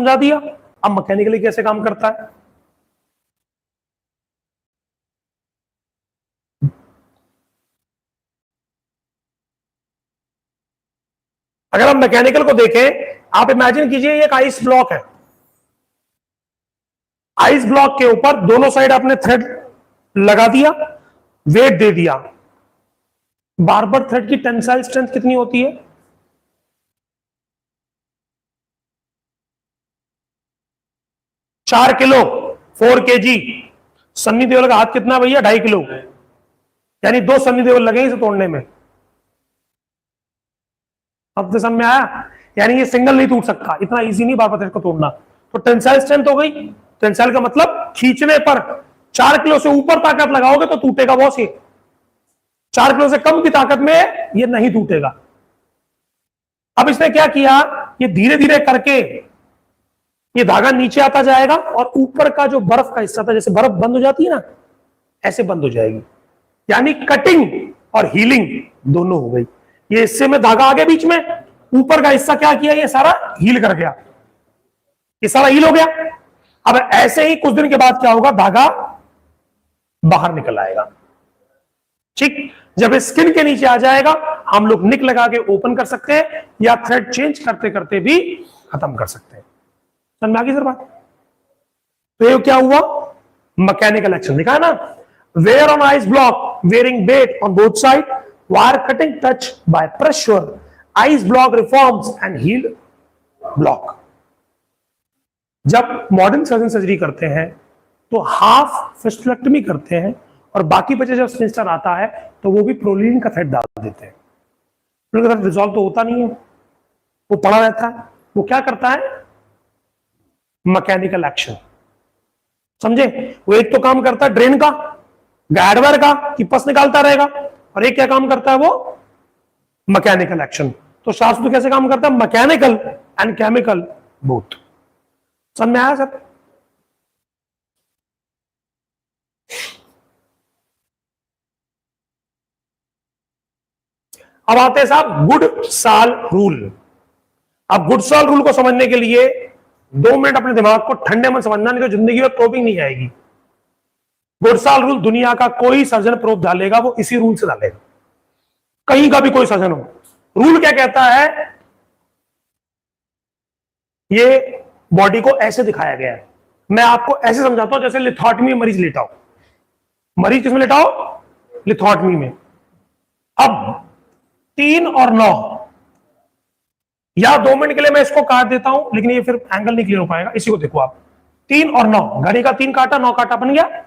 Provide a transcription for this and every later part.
समझा दिया। अब मैकेनिकली कैसे काम करता है, अगर हम मैकेनिकल को देखें, आप इमेजिन कीजिए ये एक आइस ब्लॉक है। आइस ब्लॉक के ऊपर दोनों साइड आपने थ्रेड लगा दिया, वेट दे दिया। बार-बार थ्रेड की टेंसाइल स्ट्रेंथ कितनी होती है? 4 किलो, 4 kg। सन्नी देओल का हाथ कितना भैया? 2.5 किलो, यानी 2 सन्नी देओल लगे इसे तोड़ने में। अब तो समझ में आया? यानी ये सिंगल नहीं टूट सकता, इतना इजी नहीं बार-बार थ्रेड को तोड़ना। तो टेंसाइल स्ट्रेंथ हो गई। टेंसाइल का मतलब खींचने पर 4 किलो से ऊपर ताकत लगाओगे तो टूटेगा बॉस ये। 4 किलो से कम की ताकत में ये नहीं टूटेगा। अब इसने क्या किया, ये धीरे धीरे करके ये धागा नीचे आता जाएगा और ऊपर का जो बर्फ का हिस्सा था, जैसे बर्फ बंद हो जाती है ना, ऐसे बंद हो जाएगी। यानी कटिंग और हीलिंग दोनों हो गई। ये हिस्से में धागा आगे बीच में, ऊपर का हिस्सा क्या किया, ये सारा हील कर गया, ये सारा हील हो गया। अब ऐसे ही कुछ दिन के बाद क्या होगा, धागा बाहर निकल आएगा। ठीक, जब स्किन के नीचे आ जाएगा, हम लोग निक लगा के ओपन कर सकते हैं या थ्रेड चेंज करते करते भी खत्म कर सकते हैं। समझ में आ गई सर बात? तो ये क्या हुआ, मैकेनिकल एक्शन दिखा ना। Wire on ice block, wearing weight on both side, wire cutting touch by pressure, ice block reforms and heal block. जब मॉडर्न सर्जन सर्जरी करते हैं तो हाफ फिस्टुलेक्टमी करते हैं और बाकी बचे जब स्पिंस्टर आता है तो वो भी प्रोलीन का थ्रेड डाल देते हैं। प्रोलीन का थ्रेड रिजॉल्व तो होता नहीं है, वो पड़ा रहता है। वो क्या करता है, मैकेनिकल एक्शन। समझे? वो एक तो काम करता है ड्रेन का, गाइडवायर का कि पस निकालता रहेगा, और एक क्या काम करता है, वो मैकेनिकल एक्शन। तो शास्त्र कैसे काम करता है, मैकेनिकल एंड केमिकल बोथ। समझ में आया सर? अब आते हैं साहब गुड साल रूल। अब गुड साल रूल को समझने के लिए 2 मिनट अपने दिमाग को ठंडे में समझना, नहीं तो जिंदगी में प्रोबिंग नहीं आएगी। गुड साल रूल दुनिया का कोई सर्जन प्रोब डालेगा वो इसी रूल से डालेगा, कहीं का भी कोई सर्जन हो। रूल क्या कहता है, ये बॉडी को ऐसे दिखाया गया है। मैं आपको ऐसे समझाता हूं जैसे लिथोटमी में मरीज लेटा हो। मरीज किसमें लेटा हो, लिथोटमी में। अब 3 और 9, या 2 मिनट के लिए मैं इसको काट देता हूं, लेकिन ये फिर एंगल नहीं क्लियर हो पाएगा। इसी को देखो आप, 3 और 9, घड़ी का 3 काटा, 9 काटा बन गया।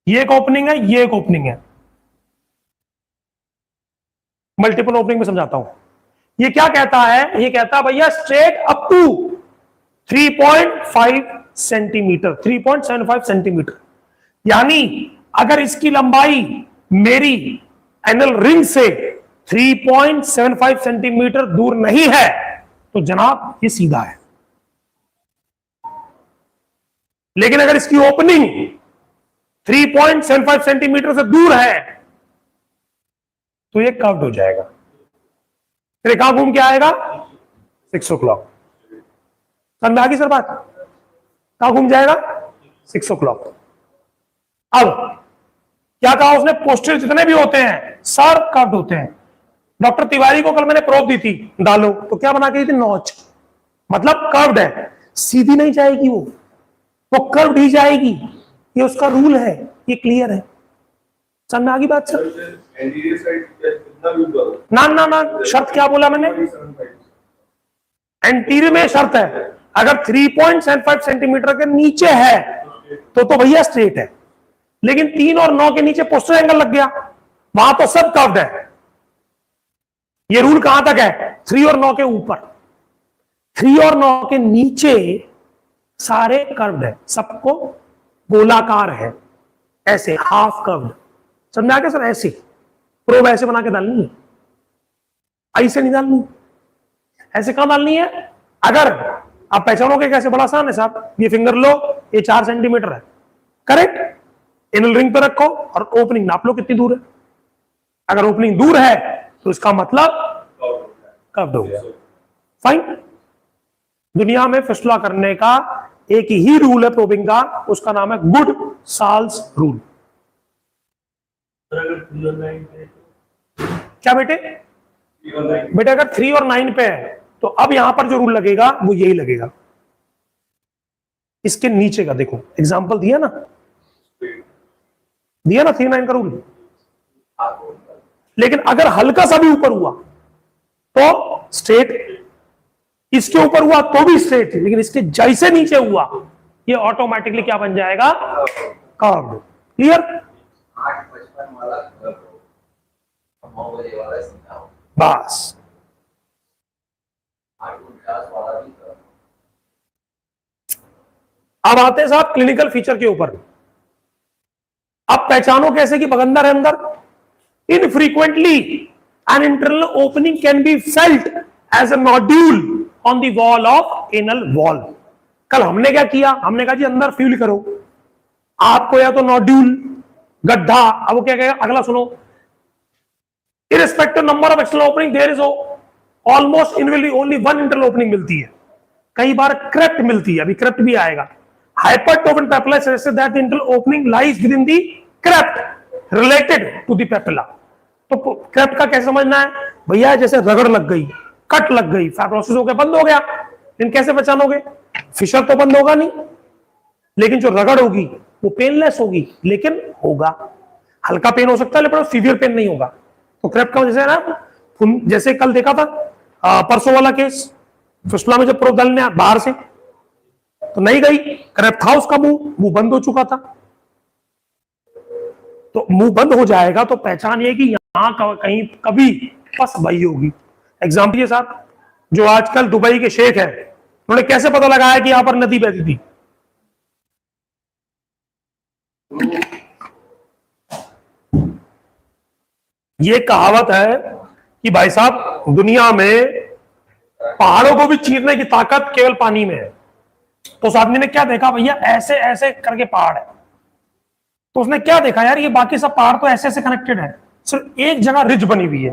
ये एक ओपनिंग है, ये एक ओपनिंग है। मल्टीपल ओपनिंग में समझाता हूं। ये क्या कहता है, ये कहता है भैया straight up to 3.5 centimetre, 3.75 centimetre. यानी अगर इसकी लंबाई मेरी एनल रिंग से 3.75 सेंटीमीटर दूर नहीं है तो जनाब ये सीधा है। लेकिन अगर इसकी ओपनिंग 3.75 सेंटीमीटर से दूर है तो ये कर्व्ड हो जाएगा। फिर कहां घूम के आएगा, 6 o'clock। समझ में आ गई सर बात? कहां घूम जाएगा, 6 o'clock। अब क्या कहा उसने, पोस्टर जितने भी होते हैं सर कर्व्ड होते हैं। डॉक्टर तिवारी को कल मैंने प्रोब दी थी, डालो, तो क्या बना के दी थी, नॉच, मतलब कर्व्ड है, सीधी नहीं जाएगी वो कर्व्ड ही जाएगी। ये उसका रूल है, ये क्लियर है। समझ में आ गई बात सर? ना ना ना, शर्त क्या बोला मैंने, एंटीरियर में शर्त है, अगर 3.75 सेंटीमीटर के नीचे है तो भैया स्ट्रेट है। लेकिन 3 और 9 के नीचे पोस्टर एंगल लग गया, वहां तो सब कर्व्ड है। ये रूल कहां तक है, 3 और 9 के ऊपर। 3 और 9 के नीचे सारे कर्व्ड है, सबको गोलाकार है, ऐसे हाफ कर्व्ड। समझ में आ गया सर? ऐसे प्रोब ऐसे बना के डालनी है, ऐसे नहीं डालनी। ऐसे कहां डालनी है, अगर आप पहचानोगे कैसे, बड़ा आसान है साहब। ये फिंगर लो, ये 4 सेंटीमीटर है, करेक्ट। इनल रिंग पे रखो और ओपनिंग नाप लो कितनी दूर है। अगर ओपनिंग दूर है तो इसका मतलब कर्व्ड हो गया, फाइन। दुनिया में फिस्टुला करने का एक ही रूल है प्रोबिंग का, उसका नाम है गुड साल्स रूल। क्या बेटे? बेटे अगर 3 और 9 पे है तो अब यहां पर जो रूल लगेगा वो यही लगेगा। इसके नीचे का देखो, एग्जांपल दिया ना 3 9 का रूल। लेकिन अगर हल्का सा भी ऊपर हुआ तो स्ट्रेट, इसके ऊपर हुआ तो भी स्ट्रेट, लेकिन इसके जैसे नीचे हुआ ये ऑटोमेटिकली क्या बन जाएगा? कर्व। क्लियर? बस अब आते हैं साहब क्लिनिकल फीचर के ऊपर। अब पहचानो कैसे कि बगंदर है अंदर। Infrequently an internal opening can be felt as a nodule on the wall of anal wall. कल हमने क्या किया? हमने कहा जी अंदर फील करो, आपको या तो नोड्यूल, गड्ढा। अब वो क्या कहेगा? अगला सुनो, irrespective number of external opening there is almost invariably only one internal opening मिलती है, कई बार क्रेप्ट मिलती है, अभी क्रेप्ट भी आएगा। Hypertrophic papilla suggest that the internal opening lies within the crypt related to the papilla. तो crypt का कैसे समझना है भैया? जैसे रगड़ लग गई, कट लग गई, फाइब्रोसिस हो गया, बंद हो गया, लेकिन कैसे पहचानोगे? फिशर तो बंद होगा नहीं, लेकिन जो रगड़ होगी वो पेनलेस होगी, लेकिन होगा। हल्का पेन हो सकता है लेकिन सीवियर पेन नहीं होगा। तो क्रेप्ट का जैसे है ना, जैसे कल देखा था परसों वाला केस, फिस्टुला में जब प्रोब डालने बाहर से तो नहीं गई, क्रेप्ट था उसका, मुंह बंद हो चुका था। तो मुंह बंद हो जाएगा तो पहचान ये कि यहां कहीं कभी फंस गई होगी। एग्जाम्पल के साथ, जो आजकल दुबई के शेख है, उन्होंने कैसे पता लगाया कि यहां पर नदी बहती थी? ये कहावत है कि भाई साहब दुनिया में पहाड़ों को भी चीरने की ताकत केवल पानी में है। तो उस आदमी ने क्या देखा भैया? ऐसे ऐसे करके पहाड़ है। तो उसने क्या देखा यार, ये बाकी सब पहाड़ तो ऐसे ऐसे कनेक्टेड है, सिर्फ एक जगह रिज बनी हुई है।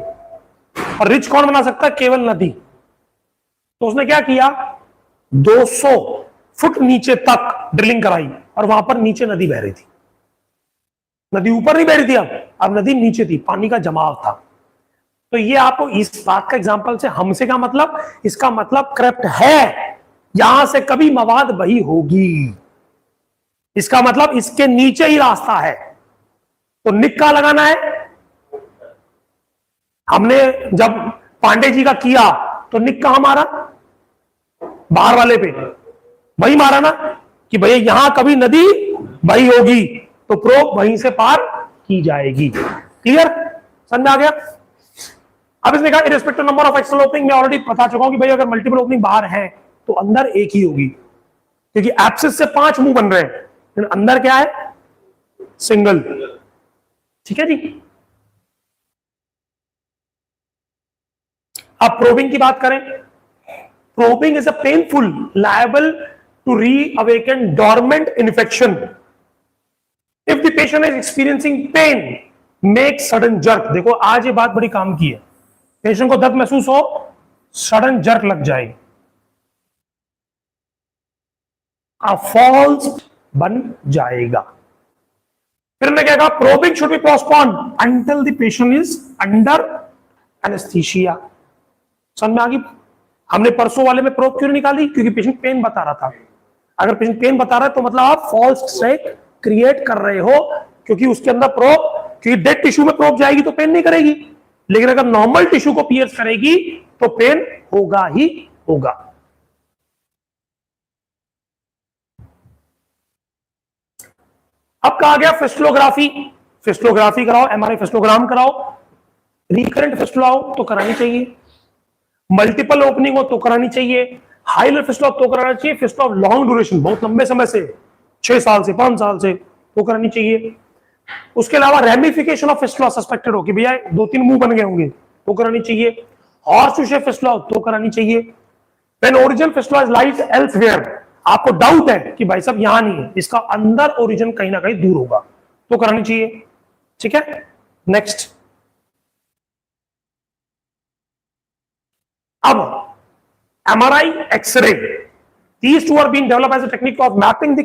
और रिज कौन बना सकता है? केवल नदी। तो उसने क्या किया? 200 फुट नीचे तक ड्रिलिंग कराई और वहां पर नीचे नदी बह रही थी। नदी ऊपर नहीं बह रही थी, अब नदी नीचे थी, पानी का जमाव था। तो ये आपको इस बात का एग्जांपल से हमसे क्या मतलब? इसका मतलब क्रेप्ट है, यहां से कभी मवाद बही होगी, इसका मतलब इसके नीचे ही रास्ता है। तो निक्का लगाना है। हमने जब पांडे जी का किया तो निक्का हमारा बाहर वाले पे वही मारा ना कि भैया यहां कभी नदी बही होगी तो प्रोब वहीं से पार की जाएगी। क्लियर? समझ में आ गया? अब इसने कहा irrespective number of external opening, मैं ऑलरेडी बता चुका हूं कि भाई अगर मल्टीपल ओपनिंग बाहर है तो अंदर एक ही होगी, क्योंकि एब्सिस से 5 मुंह बन रहे हैं, लेकिन अंदर क्या है? सिंगल। ठीक है जी। अब प्रोबिंग की बात करें। Probing is a painful, liable to reawaken dormant infection if the patient is experiencing pain, make sudden jerk. देखो आज ये बात बड़ी काम की है, पेशेंट को दर्द महसूस हो, सडन जर्क लग जाए, फॉल्स बन जाएगा। फिर मैं क्या कहा? Probing should be postponed until the patient is under anaesthesia. समझ में आ गई? हमने परसों वाले में प्रोब क्यों निकाली? क्योंकि पेशेंट पेन बता रहा था। अगर पेशेंट पेन बता रहा है तो मतलब आप फॉल्स स्ट्रेक क्रिएट कर रहे हो, क्योंकि उसके अंदर प्रोब, क्योंकि डेड टिश्यू में प्रोब जाएगी तो पेन नहीं करेगी, लेकिन अगर नॉर्मल टिश्यू को पियर्स करेगी तो पेन होगा ही होगा। अब कहा गया फिस्टुलोग्राफी। फिस्टुलोग्राफी कराओ, एमआरआई फिस्टोग्राम कराओ, रिकरेंट फिस्टुला हो तो करानी चाहिए, मल्टीपल ओपनिंग हो तो करानी चाहिए, हाई लेवल फिस्टुला तो कराना चाहिए, फिस्टुला ऑफ लॉन्ग ड्यूरेशन, बहुत लंबे समय से, 6 साल से 5 साल से, तो करानी चाहिए। उसके अलावा रेमिफिकेशन ऑफ फिस्टुला सस्पेक्टेड हो कि भैया 2-3 मुंह बन गए होंगे तो करानी चाहिए, हॉर्स शेप फिस्टुला हो तो करानी चाहिए। When original fistula is lies elsewhere, आपको डाउट है कि भाई साहब यहां नहीं है, इसका अंदर ओरिजिन कहीं ना कहीं दूर होगा तो करानी चाहिए। ठीक है, नेक्स्ट। अब MRI X-ray, These two are being developed as a technique of mapping the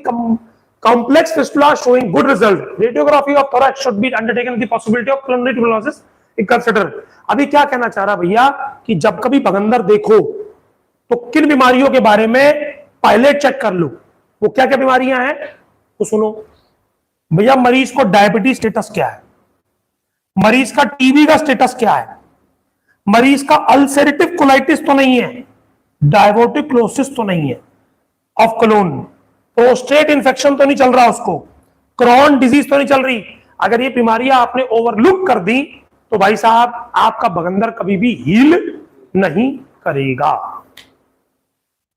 complex fistula showing good result. Radiography of thorax should be undertaken with the possibility of pulmonary tuberculosis consider. अभी क्या कहना चाह रहा भैया कि जब कभी भगंदर देखो तो किन बीमारियों के बारे में पहले चेक कर लो। वो क्या क्या बीमारियां हैं तो सुनो भैया, मरीज को डायबिटीज स्टेटस क्या है, मरीज का टीबी का स्टेटस क्या है, मरीज का अल्सरेटिव कोलाइटिस तो नहीं है, डायबोटिक्लोसिस तो नहीं है ऑफ कोलोन, प्रोस्टेट इन्फेक्शन तो नहीं चल रहा उसको, क्रॉन डिजीज तो नहीं चल रही। अगर ये बीमारियां आपने ओवरलुक कर दी तो भाई साहब आपका भगंदर कभी भी हील नहीं करेगा।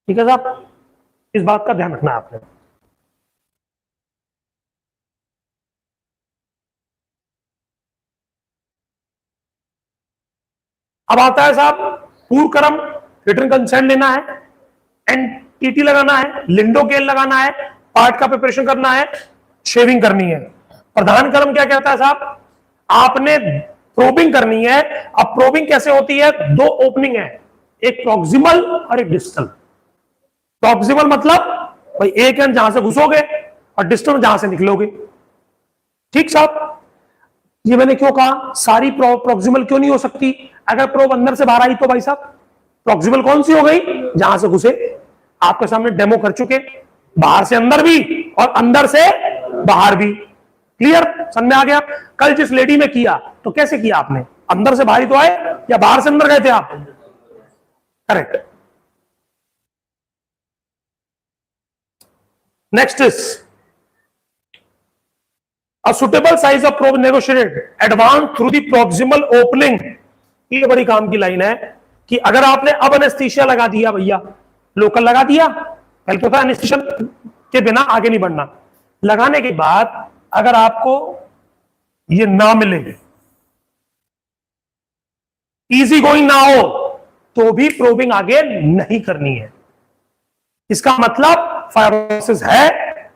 ठीक है साहब, इस बात का ध्यान रखना है आपने। अब आता है साहब पूर्व क्रम, रिटर्न कंसेंट लेना है, एनटीटी लगाना है, लिंडोकेल लगाना है, पार्ट का प्रिपरेशन करना है, शेविंग करनी है। प्रधान क्रम क्या कहता है साहब, आपने प्रोबिंग करनी है। अब प्रोबिंग कैसे होती है, दो ओपनिंग है, एक प्रॉक्सिमल और एक डिस्टल। प्रॉक्सिमल मतलब भाई एक एंड जहां से घुसोगे और डिस्टल जहां से निकलोगे। ठीक साहब, ये मैंने क्यों कहा, सारी प्रॉक्सिमल क्यों नहीं हो सकती, अगर प्रोब अंदर से बाहर आई तो भाई साहब प्रॉक्सिमल कौन सी हो गई, जहां से घुसे। आपके सामने डेमो कर चुके, बाहर से अंदर भी और अंदर से बाहर भी। क्लियर, समझ में आ गया। कल जिस लेडी में किया तो कैसे किया आपने, अंदर से बाहर ही तो आए या बाहर से अंदर गए थे आप, correct. Next is a suitable size of probe negotiated advance through the proximal opening। ये बड़ी काम की लाइन है कि अगर आपने अब एनेस्थीसिया लगा दिया भैया, लोकल लगा दिया, पहले तो था एनेस्थीसिया के बिना आगे नहीं बढ़ना, लगाने के बाद अगर आपको ये ना मिले, इजी गोइंग ना हो, तो भी प्रोबिंग आगे नहीं करनी है। इसका मतलब फाइब्रोसिस है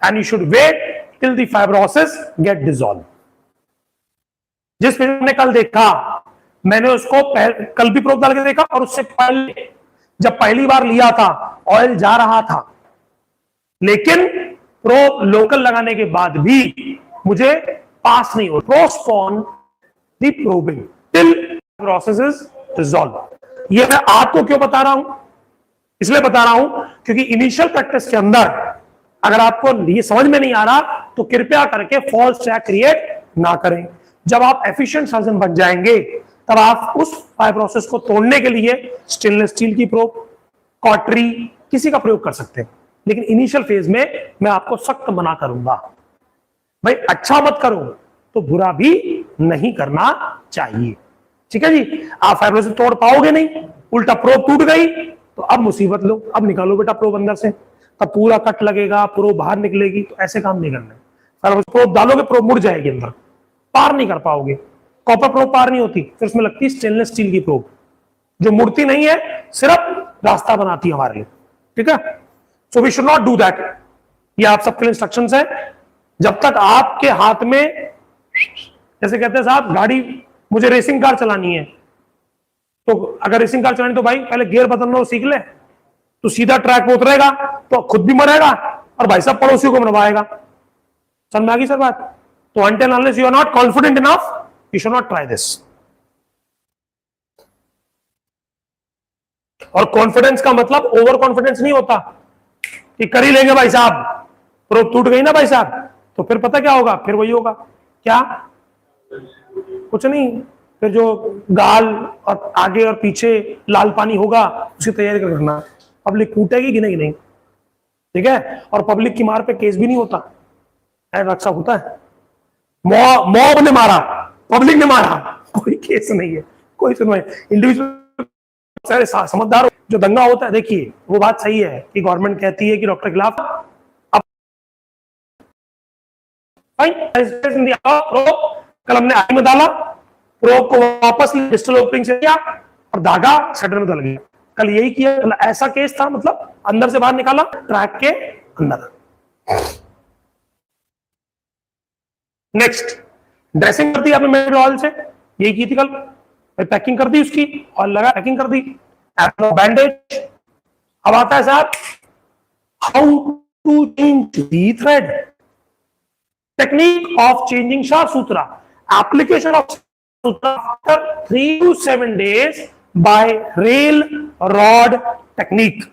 and you should wait till the fibrosis get dissolved। जिस पेशेंट ने कल देखा, मैंने उसको कल भी प्रोब डाल के देखा और उससे पहले जब पहली बार लिया था ऑयल जा रहा था, लेकिन प्रोब लोकल लगाने के बाद भी मुझे पास नहीं हो, postpone the probing till fibrosis is dissolve. ये मैं आपको क्यों बता रहा हूं, इसलिए बता रहा हूं क्योंकि इनिशियल प्रैक्टिस के अंदर अगर आपको ये समझ में नहीं आ रहा तो कृपया करके फॉल्स ट्रैक क्रिएट ना करें। जब आप एफिशिएंट सर्जन बन जाएंगे तब आप उस फाइब्रोसिस को तोड़ने के लिए स्टेनलेस स्टील की प्रोब, कॉटरी, किसी का प्रयोग कर सकते हैं। लेकिन इनिशियल फेज में मैं आपको सख्त मना करूंगा, भाई अच्छा मत करो तो बुरा भी नहीं करना चाहिए। ठीक है जी, आप फाइब्रोसिस तोड़ पाओगे नहीं, उल्टा प्रोब टूट गई तो अब मुसीबत लो, अब निकालो बेटा प्रोब अंदर से, तब पूरा कट लगेगा, प्रोब बाहर निकलेगी, तो ऐसे काम नहीं करना है। प्रोब डालोगे प्रोब मुड़ जाएगी अंदर, पार नहीं कर पाओगे। कॉपर प्रोब पार नहीं होती, फिर उसमें लगती है स्टेनलेस स्टील की प्रोब जो मुड़ती नहीं है, सिर्फ रास्ता बनाती है हमारे लिए। ठीक है, so we should not do that. ये आप सबके लिए इंस्ट्रक्शंस है। जब तक आपके हाथ में, जैसे कहते हैं साहब गाड़ी, मुझे रेसिंग कार चलानी है, तो अगर रेसिंग कार चलानी तो भाई पहले गियर बदलना सीख ले, तो सीधा ट्रैक पे उतरेगा तो खुद भी मरेगा और भाई साहब पड़ोसियों को मरवाएगा। समझ में आ गई सर बात। तो until unless you are not confident enough, you should not try this। और कॉन्फिडेंस का मतलब ओवर कॉन्फिडेंस नहीं होता कि कर ही लेंगे भाई साहब, प्रोब टूट गई ना भाई साहब, तो फिर पता क्या होगा, फिर वही होगा क्या, कुछ नहीं, फिर जो गाल और आगे और पीछे लाल पानी होगा उसकी तैयारी करना। पब्लिक कूटेगी कि नहीं, ठीक है, और पब्लिक की मार पे केस भी नहीं होता, रक्षा होता है। मॉब ने मारा, पब्लिक ने मारा, कोई केस नहीं है, कोई सुनवाई। इंडिविजुअल सारे समझदार जो दंगा होता है, देखिए वो बात सही है कि गवर्नमेंट कहती है कि डॉक्टर के खिलाफ, अब कल हमने आई में डाला, प्रोब को वापस डिस्टल ओपनिंग से किया और धागा शटर में डल गया। कल यही किया, ऐसा केस था, मतलब अंदर से बाहर निकाला, ट्रैक के अंदर। नेक्स्ट, ड्रेसिंग कर दी आपने मेडिकल ऑयल से, यही की थी कल, पैकिंग कर दी उसकी, ऑयल लगा, पैकिंग कर दी, बैंडेज। अब आता है साहब how to change the thread. Technique of changing Shah Sutra. Application of Sutra after 3 to 7 days by rail rod technique.